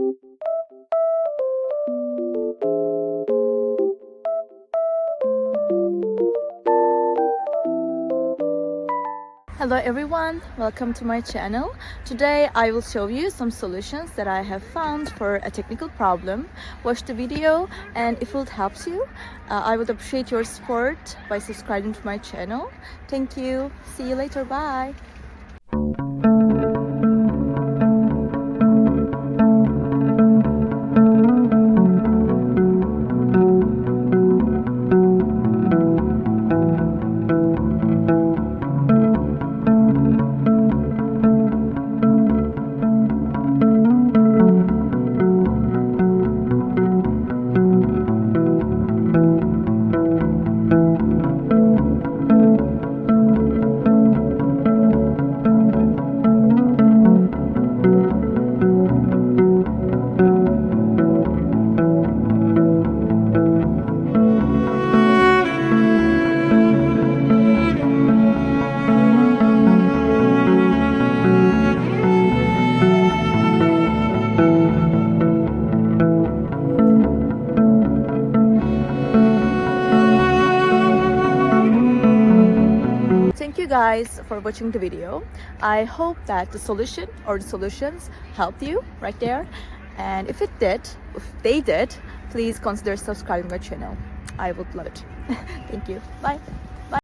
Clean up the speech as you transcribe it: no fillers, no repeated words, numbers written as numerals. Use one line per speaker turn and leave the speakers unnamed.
Hello everyone, welcome to my channel. Today I will show you some solutions that I have found for a technical problem. Watch the video, and if it helps you, I would appreciate your support by subscribing to my channel. Thank you. See you later. Bye. Thank you guys for watching the video. I hope that the solution or the solutions helped you right there. And if they did, please consider subscribing my channel. I would love it. Thank you. Bye.